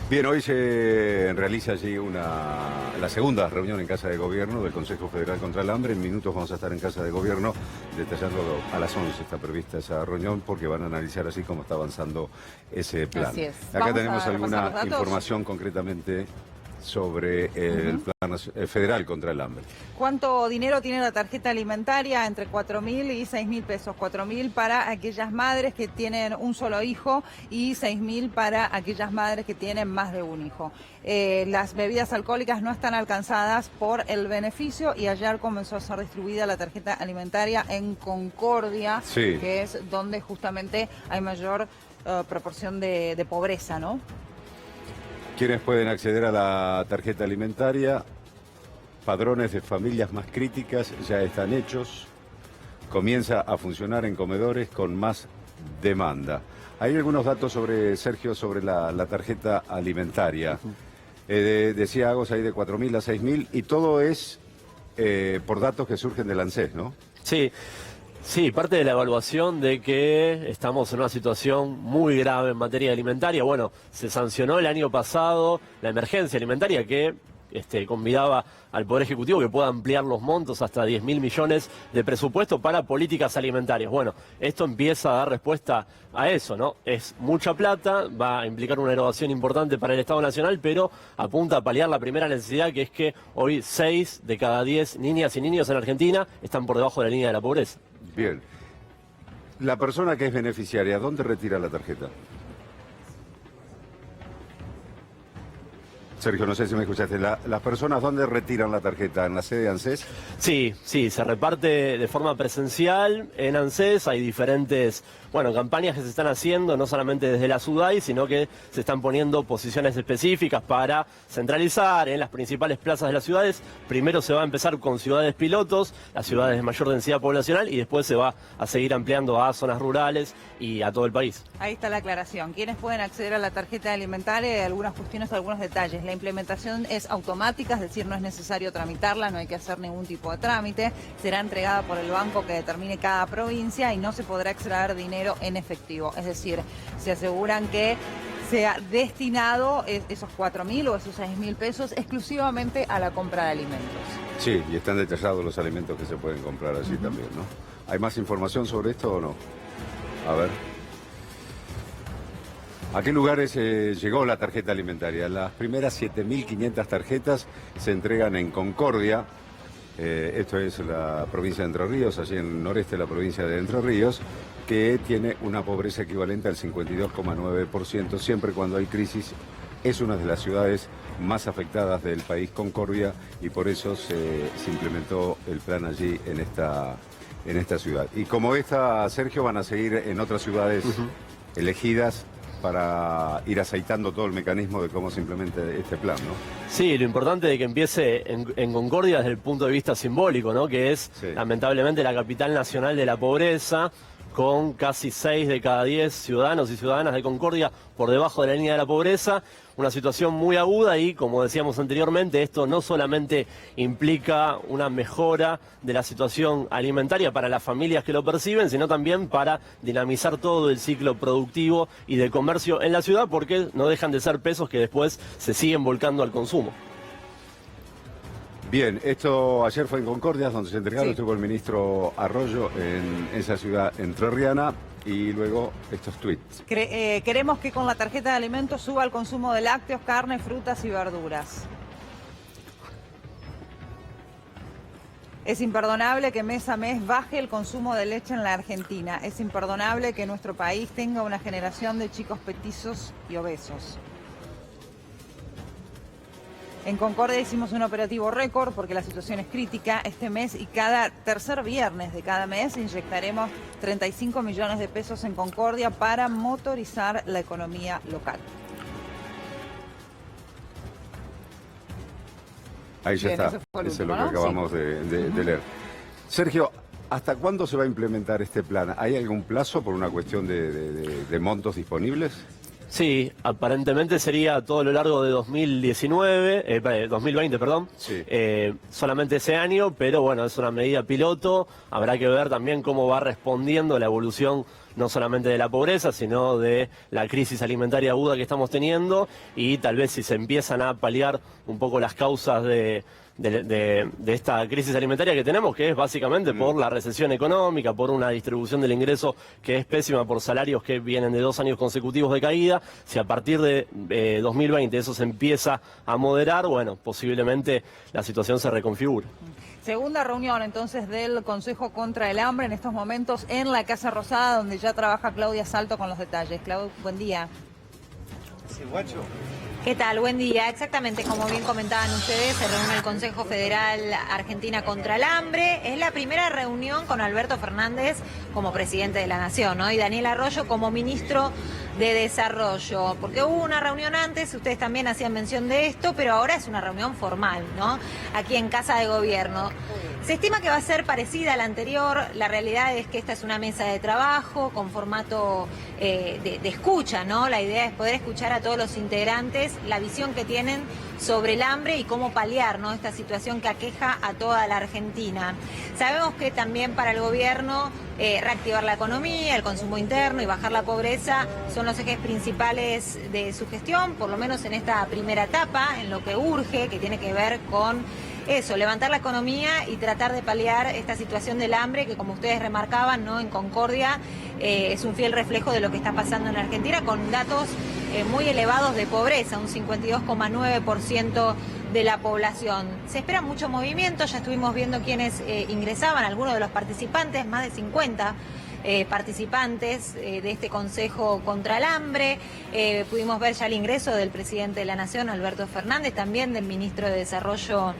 Bien, hoy se realiza allí la segunda reunión en Casa de Gobierno del Consejo Federal contra el Hambre. En minutos vamos a estar en Casa de Gobierno detallando a las 11 está prevista esa reunión porque van a analizar así cómo está avanzando ese plan. Así es. Acá tenemos alguna información concretamente sobre el plan federal contra el hambre. ¿Cuánto dinero tiene la tarjeta alimentaria? Entre 4.000 y 6.000 pesos. 4.000 para aquellas madres que tienen un solo hijo y 6.000 para aquellas madres que tienen más de un hijo. Las bebidas alcohólicas no están alcanzadas por el beneficio y ayer comenzó a ser distribuida la tarjeta alimentaria en Concordia, sí, que es donde justamente hay mayor proporción de pobreza, ¿no? ¿Quiénes pueden acceder a la tarjeta alimentaria? Padrones de familias más críticas ya están hechos. Comienza a funcionar en comedores con más demanda. Hay algunos datos sobre, Sergio, sobre la tarjeta alimentaria. Decía Agos ahí de 4.000 a 6.000 y todo es por datos que surgen del ANSES, ¿no? Sí. Sí, parte de la evaluación de que estamos en una situación muy grave en materia alimentaria. Bueno, se sancionó el año pasado la emergencia alimentaria que convidaba al Poder Ejecutivo que pueda ampliar los montos hasta 10.000 millones de presupuesto para políticas alimentarias. Bueno, esto empieza a dar respuesta a eso, ¿no? Es mucha plata, va a implicar una erogación importante para el Estado Nacional, pero apunta a paliar la primera necesidad, que es que hoy 6 de cada 10 niñas y niños en Argentina están por debajo de la línea de la pobreza. Bien. La persona que es beneficiaria, ¿dónde retira la tarjeta? Sergio, no sé si me escuchaste. ¿Las personas dónde retiran la tarjeta? ¿En la sede de ANSES? Sí, se reparte de forma presencial en ANSES. Hay diferentes, campañas que se están haciendo, no solamente desde la SUDAI, sino que se están poniendo posiciones específicas para centralizar en las principales plazas de las ciudades. Primero se va a empezar con ciudades pilotos, las ciudades de mayor densidad poblacional, y después se va a seguir ampliando a zonas rurales y a todo el país. Ahí está la aclaración. ¿Quiénes pueden acceder a la tarjeta alimentaria? Hay algunas cuestiones, algunos detalles. La implementación es automática, es decir, no es necesario tramitarla, no hay que hacer ningún tipo de trámite. Será entregada por el banco que determine cada provincia y no se podrá extraer dinero en efectivo. Es decir, se aseguran que sea destinado esos 4.000 o esos 6.000 pesos exclusivamente a la compra de alimentos. Sí, y están detallados los alimentos que se pueden comprar allí también, ¿no? ¿Hay más información sobre esto o no? A ver. ¿A qué lugares llegó la tarjeta alimentaria? Las primeras 7.500 tarjetas se entregan en Concordia. Esto es la provincia de Entre Ríos, allí en el noreste de la provincia de Entre Ríos, que tiene una pobreza equivalente al 52,9%. Siempre cuando hay crisis es una de las ciudades más afectadas del país, Concordia, y por eso se implementó el plan allí en esta ciudad. Y como esta, Sergio, van a seguir en otras ciudades elegidas para ir aceitando todo el mecanismo de cómo se implementa este plan, ¿no? Sí, lo importante de que empiece en Concordia desde el punto de vista simbólico, ¿no? Que es, lamentablemente, la capital nacional de la pobreza, con casi 6 de cada 10 ciudadanos y ciudadanas de Concordia por debajo de la línea de la pobreza, una situación muy aguda y, como decíamos anteriormente, esto no solamente implica una mejora de la situación alimentaria para las familias que lo perciben, sino también para dinamizar todo el ciclo productivo y de comercio en la ciudad, porque no dejan de ser pesos que después se siguen volcando al consumo. Bien, esto ayer fue en Concordia, donde se entregaron, estuvo el ministro Arroyo en esa ciudad entrerriana, y luego estos tweets. Queremos que con la tarjeta de alimentos suba el consumo de lácteos, carne, frutas y verduras. Es imperdonable que mes a mes baje el consumo de leche en la Argentina. Es imperdonable que nuestro país tenga una generación de chicos petizos y obesos. En Concordia hicimos un operativo récord porque la situación es crítica este mes y cada tercer viernes de cada mes inyectaremos 35 millones de pesos en Concordia para motorizar la economía local. Ahí ya está, eso es lo que acabamos de leer. Sergio, ¿hasta cuándo se va a implementar este plan? ¿Hay algún plazo por una cuestión de montos disponibles? Sí, aparentemente sería todo lo largo de 2020, perdón, solamente ese año, pero bueno, es una medida piloto, habrá que ver también cómo va respondiendo la evolución no solamente de la pobreza, sino de la crisis alimentaria aguda que estamos teniendo, y tal vez si se empiezan a paliar un poco las causas de esta crisis alimentaria que tenemos, que es básicamente por la recesión económica, por una distribución del ingreso que es pésima, por salarios que vienen de 2 años consecutivos de caída. Si a partir de 2020 eso se empieza a moderar, bueno, posiblemente la situación se reconfigure. Segunda reunión entonces del Consejo contra el Hambre en estos momentos en la Casa Rosada, donde ya trabaja Claudia Salto con los detalles. Claudia, buen día. Sí, guacho. ¿Qué tal? Buen día. Exactamente, como bien comentaban ustedes, se reúne el Consejo Federal Argentina contra el Hambre. Es la primera reunión con Alberto Fernández como presidente de la Nación, ¿no? Y Daniel Arroyo como ministro de Desarrollo. Porque hubo una reunión antes, ustedes también hacían mención de esto, pero ahora es una reunión formal, ¿no? Aquí en Casa de Gobierno. Se estima que va a ser parecida a la anterior. La realidad es que esta es una mesa de trabajo con formato de escucha, ¿no? La idea es poder escuchar a todos los integrantes la visión que tienen sobre el hambre y cómo paliar, ¿no?, esta situación que aqueja a toda la Argentina. Sabemos que también para el gobierno reactivar la economía, el consumo interno y bajar la pobreza son los ejes principales de su gestión, por lo menos en esta primera etapa, en lo que urge, que tiene que ver con eso, levantar la economía y tratar de paliar esta situación del hambre que, como ustedes remarcaban, ¿no?, en Concordia es un fiel reflejo de lo que está pasando en Argentina, con datos muy elevados de pobreza, un 52,9% de la población. Se espera mucho movimiento, ya estuvimos viendo quiénes ingresaban, algunos de los participantes, más de 50 participantes de este Consejo contra el Hambre. Pudimos ver ya el ingreso del presidente de la Nación, Alberto Fernández, también del ministro de Desarrollo,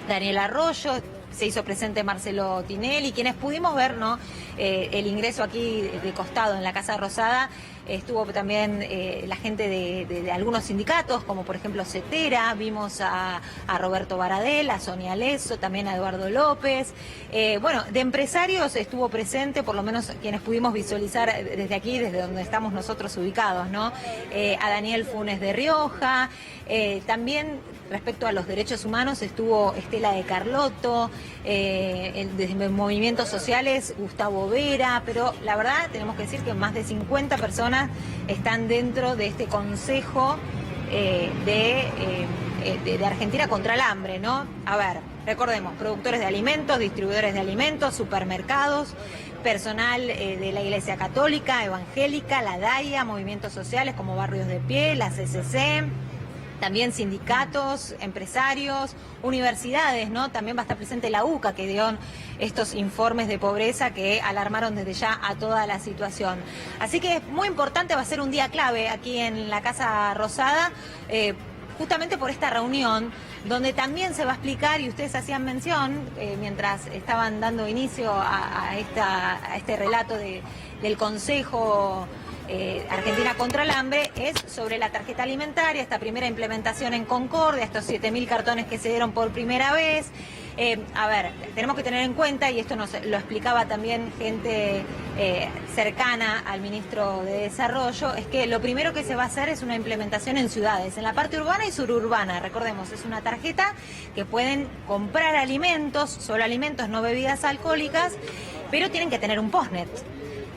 Daniel Arroyo. Se hizo presente Marcelo Tinelli, quienes pudimos ver, ¿no?, el ingreso aquí de costado en la Casa Rosada. Estuvo también la gente de algunos sindicatos, como por ejemplo CETERA, vimos a Roberto Baradel, a Sonia Leso, también a Eduardo López. Bueno, de empresarios estuvo presente, por lo menos quienes pudimos visualizar desde aquí, desde donde estamos nosotros ubicados, ¿no? A Daniel Funes de Rioja, también respecto a los derechos humanos estuvo Estela de Carlotto, desde movimientos sociales Gustavo Vera, pero la verdad tenemos que decir que más de 50 personas están dentro de este Consejo de Argentina contra el Hambre, ¿no? A ver, recordemos, productores de alimentos, distribuidores de alimentos, supermercados, personal de la Iglesia Católica, Evangélica, la DAIA, movimientos sociales como Barrios de Pie, la CCC, también sindicatos, empresarios, universidades, ¿no? También va a estar presente la UCA, que dio estos informes de pobreza que alarmaron desde ya a toda la situación. Así que es muy importante, va a ser un día clave aquí en la Casa Rosada, justamente por esta reunión, donde también se va a explicar, y ustedes hacían mención, mientras estaban dando inicio a este relato del Consejo Argentina contra el Hambre, es sobre la tarjeta alimentaria, esta primera implementación en Concordia, estos 7.000 cartones que se dieron por primera vez. A ver, tenemos que tener en cuenta, y esto nos lo explicaba también gente cercana al ministro de Desarrollo, es que lo primero que se va a hacer es una implementación en ciudades, en la parte urbana y suburbana. Recordemos, es una tarjeta que pueden comprar alimentos, solo alimentos, no bebidas alcohólicas, pero tienen que tener un postnet.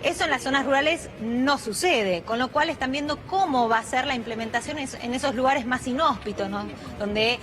Eso en las zonas rurales no sucede, con lo cual están viendo cómo va a ser la implementación en esos lugares más inhóspitos, ¿no?, donde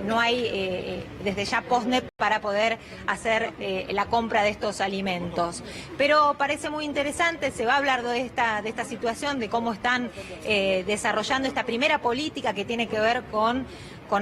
no hay desde ya postnet para poder hacer la compra de estos alimentos. Pero parece muy interesante, se va a hablar de esta situación, de cómo están desarrollando esta primera política que tiene que ver con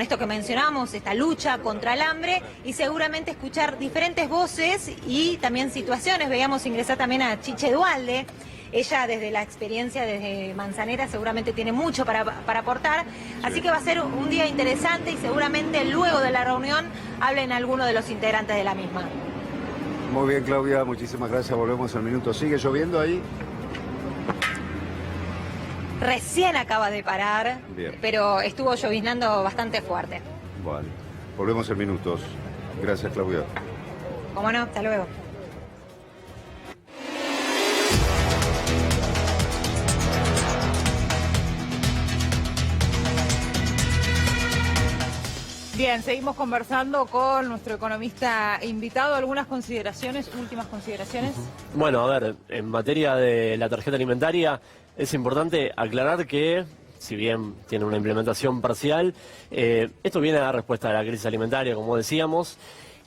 esto que mencionamos, esta lucha contra el hambre, y seguramente escuchar diferentes voces y también situaciones. Veíamos ingresar también a Chiche Dualde. Ella, desde la experiencia desde Manzanera, seguramente tiene mucho para aportar, así que va a ser un día interesante y seguramente luego de la reunión hablen algunos de los integrantes de la misma. Muy bien, Claudia, muchísimas gracias. Volvemos al minuto. ¿Sigue lloviendo ahí? Recién acaba de parar, bien, pero estuvo lloviznando bastante fuerte. Vale, volvemos en minutos. Gracias, Claudia. Cómo no, hasta luego. Bien, seguimos conversando con nuestro economista invitado. ¿Algunas consideraciones, últimas consideraciones? Bueno, a ver, en materia de la tarjeta alimentaria es importante aclarar que, si bien tiene una implementación parcial, esto viene a dar respuesta a la crisis alimentaria, como decíamos,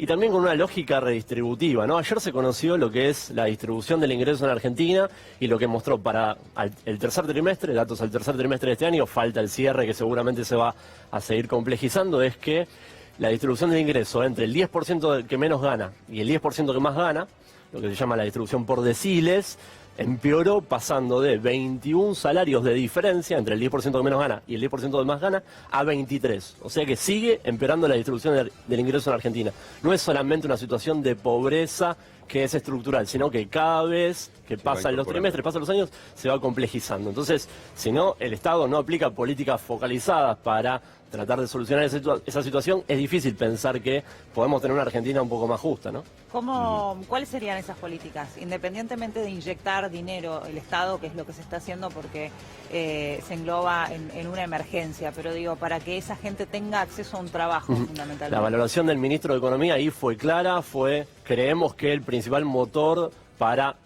y también con una lógica redistributiva, ¿no? Ayer se conoció lo que es la distribución del ingreso en Argentina y lo que mostró para el tercer trimestre, datos al tercer trimestre de este año, falta el cierre que seguramente se va a seguir complejizando, es que la distribución del ingreso entre el 10% que menos gana y el 10% que más gana, lo que se llama la distribución por deciles, empeoró pasando de 21 salarios de diferencia entre el 10% que menos gana y el 10% que más gana a 23. O sea que sigue empeorando la distribución del ingreso en Argentina. No es solamente una situación de pobreza que es estructural, sino que cada vez que pasan los trimestres, pasan los años, se va complejizando. Entonces, si no, el Estado no aplica políticas focalizadas para tratar de solucionar esa situación, es difícil pensar que podemos tener una Argentina un poco más justa, ¿no? ¿Cuáles serían esas políticas? Independientemente de inyectar dinero el Estado, que es lo que se está haciendo porque se engloba en una emergencia, pero digo, para que esa gente tenga acceso a un trabajo, fundamentalmente. La valoración del ministro de Economía ahí fue clara, creemos que el principal motor para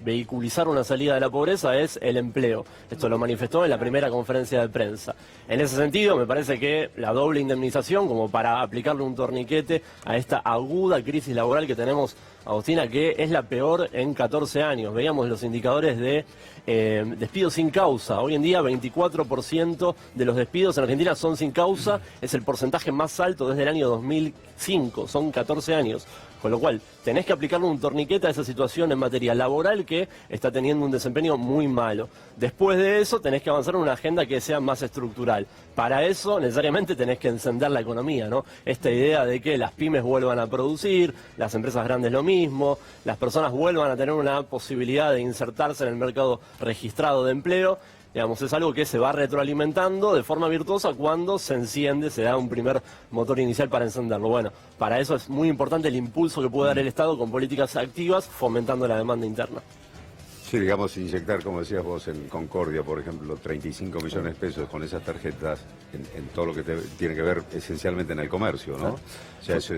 vehiculizar una salida de la pobreza es el empleo. Esto lo manifestó en la primera conferencia de prensa. En ese sentido, me parece que la doble indemnización, como para aplicarle un torniquete a esta aguda crisis laboral que tenemos, Agostina, que es la peor en 14 años. Veíamos los indicadores de despidos sin causa. Hoy en día 24% de los despidos en Argentina son sin causa. Es el porcentaje más alto desde el año 2005. Son 14 años. Con lo cual, tenés que aplicarle un torniquete a esa situación en materia laboral que está teniendo un desempeño muy malo. Después de eso, tenés que avanzar en una agenda que sea más estructural. Para eso, necesariamente, tenés que encender la economía, ¿no? Esta idea de que las pymes vuelvan a producir, las empresas grandes lo mismo, las personas vuelvan a tener una posibilidad de insertarse en el mercado registrado de empleo. Digamos, es algo que se va retroalimentando de forma virtuosa cuando se enciende, se da un primer motor inicial para encenderlo. Bueno, para eso es muy importante el impulso que puede dar el Estado con políticas activas, fomentando la demanda interna. Sí, digamos, inyectar, como decías vos, en Concordia, por ejemplo, 35 millones de pesos con esas tarjetas en todo lo que tiene que ver esencialmente en el comercio, ¿no? O sea, eso,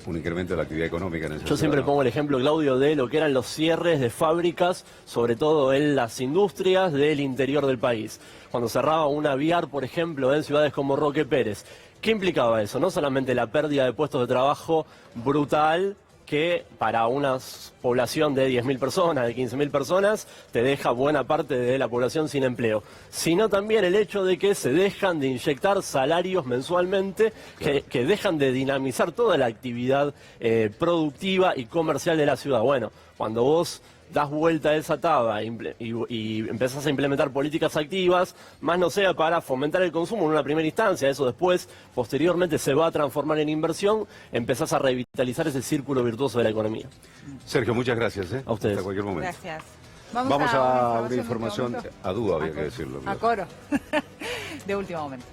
un incremento de la actividad económica en esa Yo siempre pongo el ejemplo, Claudio, de lo que eran los cierres de fábricas, sobre todo en las industrias del interior del país. Cuando cerraba una Viar, por ejemplo, en ciudades como Roque Pérez. ¿Qué implicaba eso? No solamente la pérdida de puestos de trabajo brutal, que para una población de 10.000 personas, de 15.000 personas, te deja buena parte de la población sin empleo, sino también el hecho de que se dejan de inyectar salarios mensualmente, que dejan de dinamizar toda la actividad productiva y comercial de la ciudad. Bueno, cuando vos das vuelta a esa tabla y empezás a implementar políticas activas, más no sea para fomentar el consumo en una primera instancia, eso después, posteriormente se va a transformar en inversión, empezás a revitalizar ese círculo virtuoso de la economía. Sergio, muchas gracias. A ustedes. Hasta cualquier momento. Gracias. Vamos a una información, a dúo había que decirlo. A coro, de último momento.